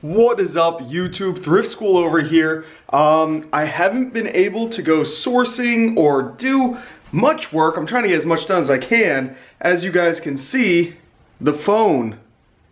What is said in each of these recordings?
What is up, YouTube? Thrift School over here. I haven't been able to go sourcing or do much work. I'm trying to get as much done as I can. As you guys can see, the phone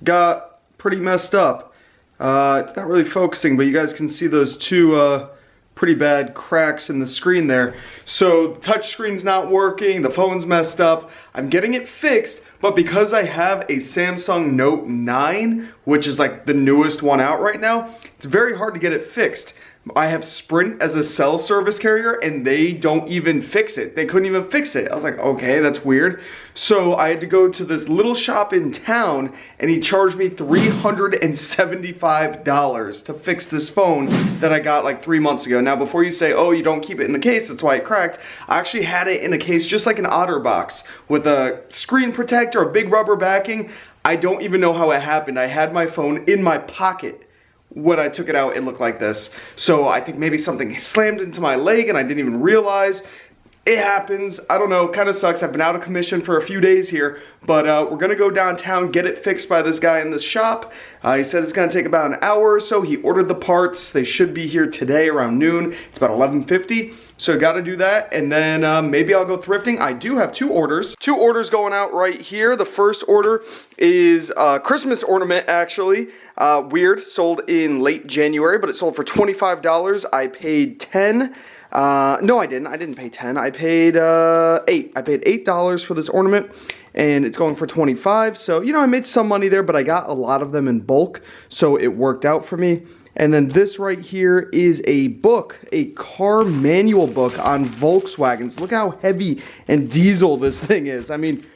got pretty messed up. It's not really focusing, but you guys can see those two pretty bad cracks in the screen there. So the touch screen's not working, the phone's messed up. I'm getting it fixed, but because I have a Samsung Note 9, which is like the newest one out right now, it's very hard to get it fixed. I have Sprint as a cell service carrier and they don't even fix it. They couldn't even fix it. I was like, okay, that's weird. So I had to go to this little shop in town and he charged me $375 to fix this phone that I got like 3 months ago. Now, before you say, oh, you don't keep it in a case, that's why it cracked, I actually had it in a case just like an OtterBox with a screen protector, a big rubber backing. I don't even know how it happened. I had my phone in my pocket. When I took it out, it looked like this. So I think maybe something slammed into my leg and I didn't even realize. It happens. I don't know. Kind of sucks. I've been out of commission for a few days here, but we're going to go downtown, get it fixed by this guy in this shop. He said it's going to take about an hour or so. He ordered the parts. They should be here today around noon. It's about 11:50. So got to do that, and then maybe I'll go thrifting. I do have two orders. Two orders going out right here. The first order is a Christmas ornament, actually. Weird, sold in late January, but it sold for $25. I paid $10. No, I didn't. I didn't pay 10. I paid $8. I paid $8 for this ornament, and it's going for $25. So, you know, I made some money there, but I got a lot of them in bulk, so it worked out for me. And then this right here is a book, a car manual book on Volkswagens. Look how heavy and diesel this thing is. I mean,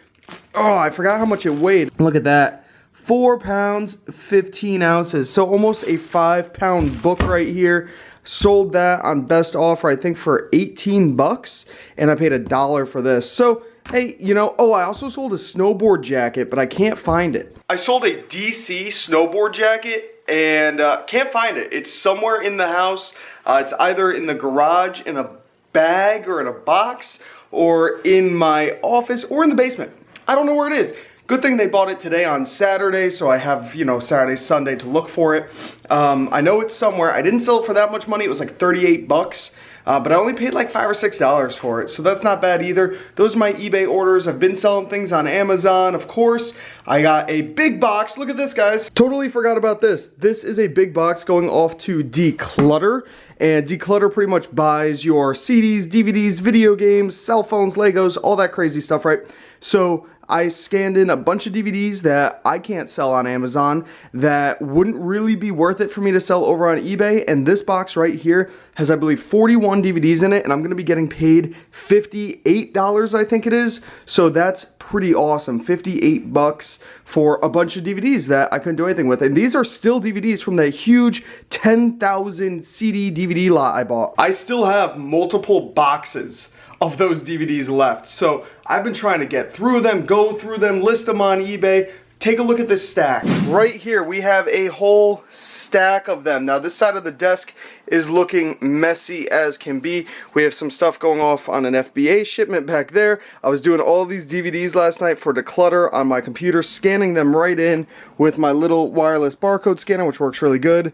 oh, I forgot how much it weighed. Look at that. 4 pounds, 15 ounces. So almost a 5-pound book right here. Sold that on best offer, I think, for 18 bucks. And I paid $1 for this. So, hey, you know, oh, I also sold a snowboard jacket, but I can't find it. I sold a DC snowboard jacket and can't find it. It's somewhere in the house. It's either in the garage, in a bag, or in a box, or in my office, or in the basement. I don't know where it is. Good thing they bought it today on Saturday, so I have, you know, Saturday, Sunday to look for it. I know it's somewhere. I didn't sell it for that much money. It was like 38 bucks. But I only paid like $5 or $6 for it, so that's not bad either. Those are my eBay orders. I've been selling things on Amazon, of course. I got a big box. Look at this, guys. Totally forgot about this. This is a big box going off to Declutter, and Declutter pretty much buys your CDs, DVDs, video games, cell phones, Legos, all that crazy stuff, right? So I scanned in a bunch of DVDs that I can't sell on Amazon that wouldn't really be worth it for me to sell over on eBay, and this box right here has, I believe, 41 DVDs in it, and I'm going to be getting paid $58, I think it is, so that's pretty awesome. 58 bucks for a bunch of DVDs that I couldn't do anything with, and these are still DVDs from that huge 10,000 CD DVD lot I bought. I still have multiple boxes of those DVDs left. So I've been trying to get through them, go through them, list them on eBay. Take a look at this stack. Right here, we have a whole stack of them. Now this side of the desk is looking messy as can be. We have some stuff going off on an FBA shipment back there. I was doing all these DVDs last night for Declutter on my computer, scanning them right in with my little wireless barcode scanner, which works really good.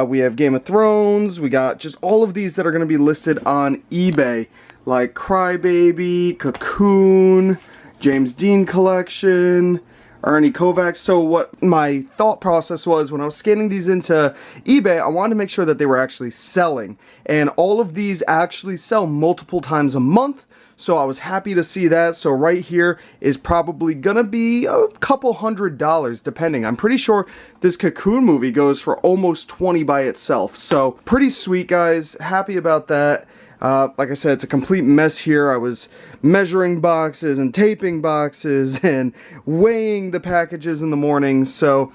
We have Game of Thrones. We got just all of these that are gonna be listed on eBay, like Crybaby, Cocoon, James Dean Collection, Ernie Kovacs. So what my thought process was when I was scanning these into eBay, I wanted to make sure that they were actually selling. And all of these actually sell multiple times a month. So I was happy to see that. So right here is probably gonna be a couple $100 depending. I'm pretty sure this Cocoon movie goes for almost 20 by itself. So pretty sweet, guys. Happy about that. Like I said, it's a complete mess here. I was measuring boxes and taping boxes and weighing the packages in the morning. So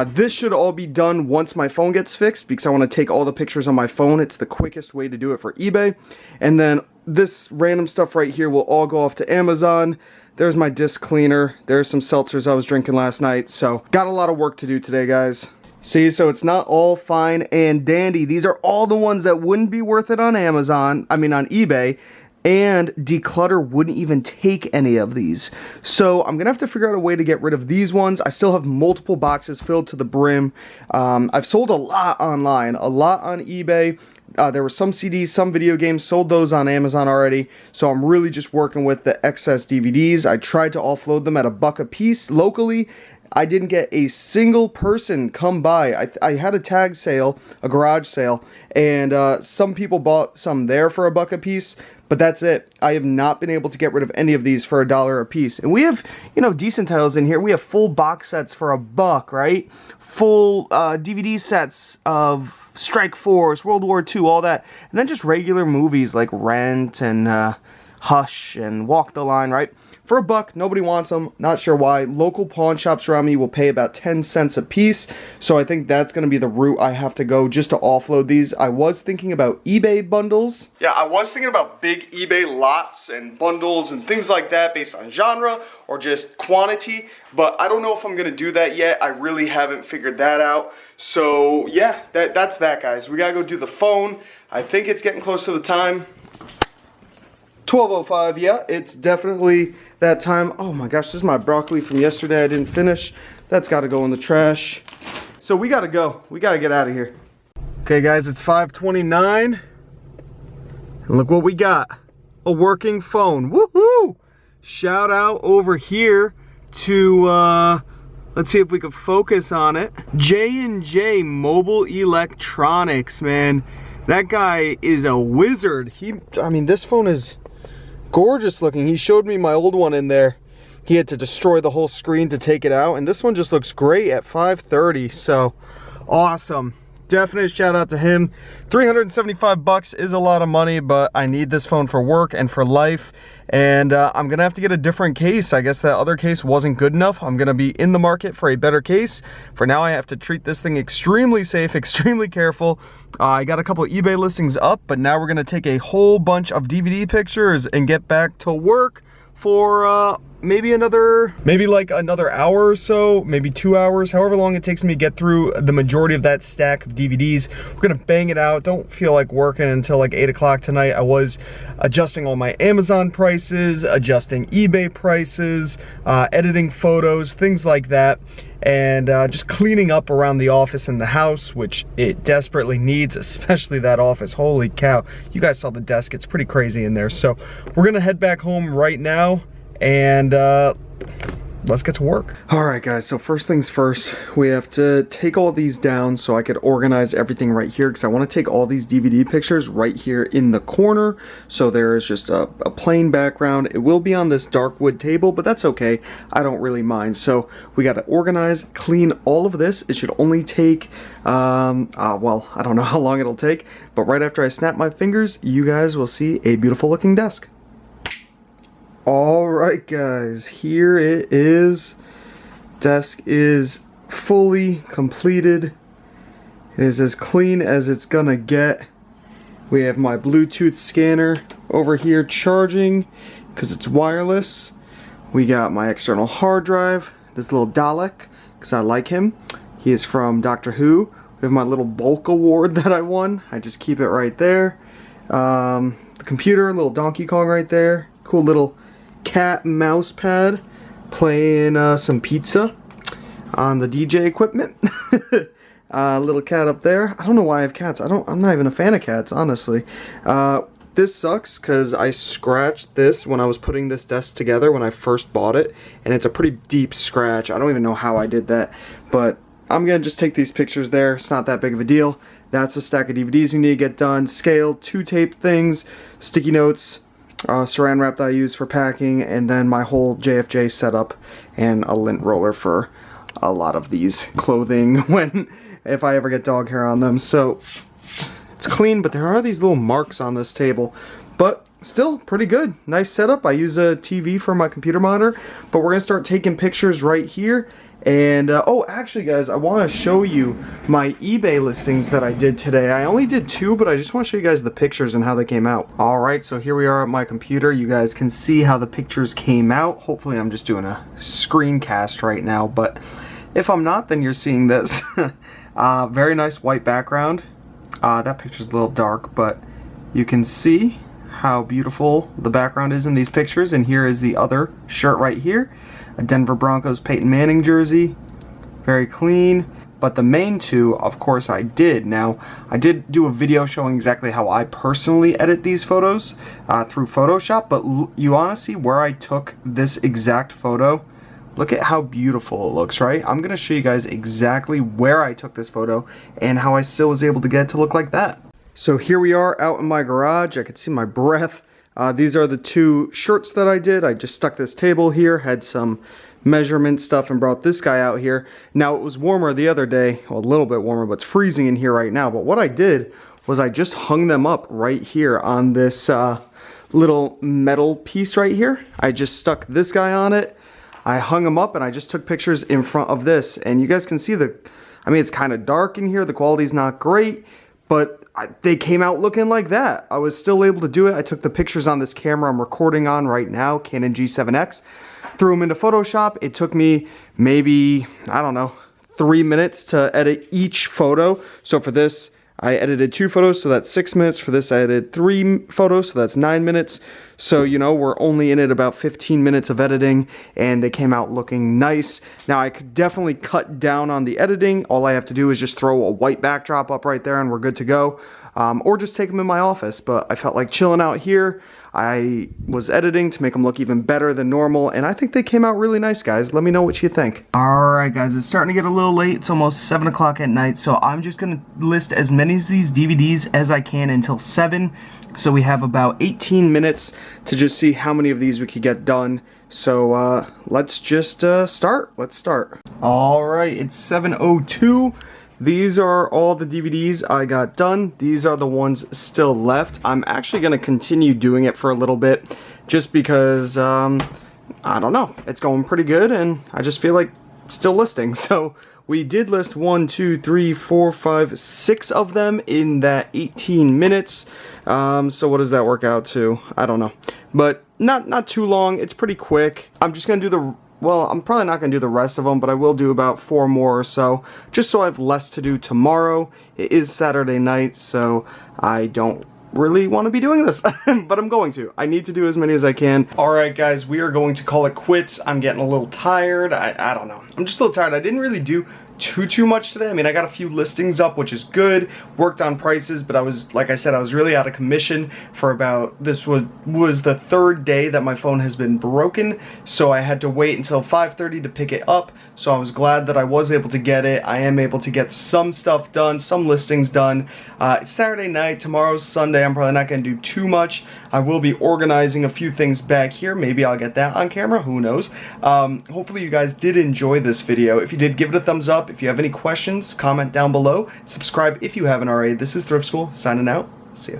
this should all be done once my phone gets fixed, because I want to take all the pictures on my phone. It's the quickest way to do it for eBay. And then this random stuff right here will all go off to Amazon. There's my disc cleaner. There's some seltzers I was drinking last night. So got a lot of work to do today, guys. See, so it's not all fine and dandy. These are all the ones that wouldn't be worth it on Amazon, I mean on eBay. and Declutter wouldn't even take any of these. So I'm gonna have to figure out a way to get rid of these ones. I still have multiple boxes filled to the brim. I've sold a lot online, a lot on eBay. There were some CDs, some video games, sold those on Amazon already. So I'm really just working with the excess DVDs. I tried to offload them at $1 a piece locally. I didn't get a single person come by. I had a tag sale, a garage sale, and some people bought some there for $1 a piece, but that's it. I have not been able to get rid of any of these for $1 a piece. And we have, you know, decent titles in here. We have full box sets for $1, right? Full DVD sets of Strike Force, World War II, all that. And then just regular movies like Rent and Hush and Walk the Line, right? For $1, nobody wants them. Not sure why. Local pawn shops around me will pay about 10 cents a piece. So I think that's going to be the route I have to go just to offload these. I was thinking about eBay bundles. Yeah, I was thinking about big eBay lots and bundles and things like that based on genre or just quantity. But I don't know if I'm going to do that yet. I really haven't figured that out. So yeah, that's that, guys. We got to go do the phone. I think it's getting close to the time. 12:05, yeah, it's definitely that time. Oh my gosh, this is my broccoli from yesterday I didn't finish. That's got to go in the trash. So we got to go. We got to get out of here. Okay, guys, it's 5:29. And look what we got. A working phone. Woohoo! Shout out over here to, let's see if we can focus on it. J&J Mobile Electronics, man. That guy is a wizard. I mean, this phone is gorgeous looking. He showed me my old one in there. He had to destroy the whole screen to take it out, and this one just looks great at $530. So awesome. Definite shout out to him. $375 is a lot of money, but I need this phone for work and for life. And I'm gonna have to get a different case. I guess that other case wasn't good enough. I'm gonna be in the market for a better case. For now, I have to treat this thing extremely safe, extremely careful. I got a couple of eBay listings up, but now we're gonna take a whole bunch of DVD pictures and get back to work for maybe like another hour or so, maybe 2 hours, however long it takes me to get through the majority of that stack of DVDs. We're gonna bang it out. Don't feel like working until like 8 o'clock tonight. I was adjusting all my Amazon prices, adjusting eBay prices, editing photos, things like that, and just cleaning up around the office and the house, which it desperately needs, especially that office. Holy cow. You guys saw the desk. It's pretty crazy in there. So we're gonna head back home right now, and let's get to work. All right, guys, so first things first, we have to take all these down so I could organize everything right here, because I want to take all these DVD pictures right here in the corner. So there is just a plain background. It will be on this dark wood table, but that's okay. I don't really mind. So we got to organize, clean all of this. It should only take, well, I don't know how long it'll take, but right after I snap my fingers, you guys will see a beautiful looking desk. Alright, guys, here it is. Desk is fully completed. It is as clean as it's gonna get. We have my Bluetooth scanner over here charging because it's wireless. We got my external hard drive, this little Dalek, because I like him. He is from Doctor Who. We have my little bulk award that I won. I just keep it right there. The computer, little Donkey Kong right there. Cool little cat mouse pad, playing some pizza on the DJ equipment. Little cat up there. I don't know why I have cats. I'm not even a fan of cats, honestly. This sucks because I scratched this when I was putting this desk together when I first bought it, and it's a pretty deep scratch. I don't even know how I did that, but I'm gonna just take these pictures there. It's not that big of a deal. That's a stack of DVDs you need to get done. Scale, 2 tape things, sticky notes, saran wrap that I use for packing, and then my whole JFJ setup and a lint roller for a lot of these clothing if I ever get dog hair on them. So it's clean, but there are these little marks on this table, but still pretty good. Nice setup. I use a TV for my computer monitor, but we're gonna start taking pictures right here. And oh, actually, guys, I want to show you my eBay listings that I did today. I only did 2, but I just want to show you guys the pictures and how they came out. All right, so here we are at my computer. You guys can see how the pictures came out. Hopefully, I'm just doing a screencast right now, but if I'm not, then you're seeing this. Very nice white background. That picture's a little dark, but you can see how beautiful the background is in these pictures. And here is the other shirt right here, a Denver Broncos Peyton Manning jersey. Very clean. But the main two, of course, I did. Now, I did do a video showing exactly how I personally edit these photos through Photoshop, but you want to see where I took this exact photo? Look at how beautiful it looks, right? I'm going to show you guys exactly where I took this photo and how I still was able to get it to look like that. So here we are out in my garage. I could see my breath. These are the two shirts that I did. I just stuck this table here, had some measurement stuff, and brought this guy out here. Now, it was warmer the other day, well, a little bit warmer, but it's freezing in here right now. But what I did was I just hung them up right here on this little metal piece right here. I just stuck this guy on it. I hung them up and I just took pictures in front of this. And you guys can see I mean, it's kind of dark in here. The quality's not great, but they came out looking like that. I was still able to do it. I took the pictures on this camera I'm recording on right now, Canon G7X. Threw them into Photoshop. It took me maybe, I don't know, 3 minutes to edit each photo. So for this, I edited 2 photos, so that's 6 minutes. For this, I edited 3 photos, so that's 9 minutes. So, you know, we're only in it about 15 minutes of editing, and they came out looking nice. Now, I could definitely cut down on the editing. All I have to do is just throw a white backdrop up right there, and we're good to go. Or just take them in my office, but I felt like chilling out here. I was editing to make them look even better than normal, and I think they came out really nice, guys. Let me know what you think. Alright, guys, it's starting to get a little late. It's almost 7 o'clock at night, so I'm just going to list as many of these DVDs as I can until 7. So we have about 18 minutes to just see how many of these we could get done. So let's just start. Let's start. Alright, it's 7:02. These are all the DVDs I got done. These are the ones still left. I'm actually going to continue doing it for a little bit just because, I don't know, it's going pretty good and I just feel like still listing. So we did list 1, 2, 3, 4, 5, 6 of them in that 18 minutes. So what does that work out to? I don't know. But not too long. It's pretty quick. I'm just going to do well, I'm probably not going to do the rest of them, but I will do about 4 more or so, just so I have less to do tomorrow. It is Saturday night, so I don't really want to be doing this, but I'm going to. I need to do as many as I can. Alright guys, we are going to call it quits. I'm getting a little tired. I don't know. I'm just a little tired. I didn't really do too much today. I mean, I got a few listings up, which is good. Worked on prices, but I was, like I said, I was really out of commission for about, this was the 3rd day that my phone has been broken, so I had to wait until 5:30 to pick it up. So I was glad that I was able to get it. I am able to get some stuff done, some listings done. It's Saturday night. Tomorrow's Sunday. I'm probably not going to do too much. I will be organizing a few things back here. Maybe I'll get that on camera. Who knows? Hopefully you guys did enjoy this video. If you did, give it a thumbs up. If you have any questions, comment down below. Subscribe if you haven't already. This is Thrift School, signing out. See ya.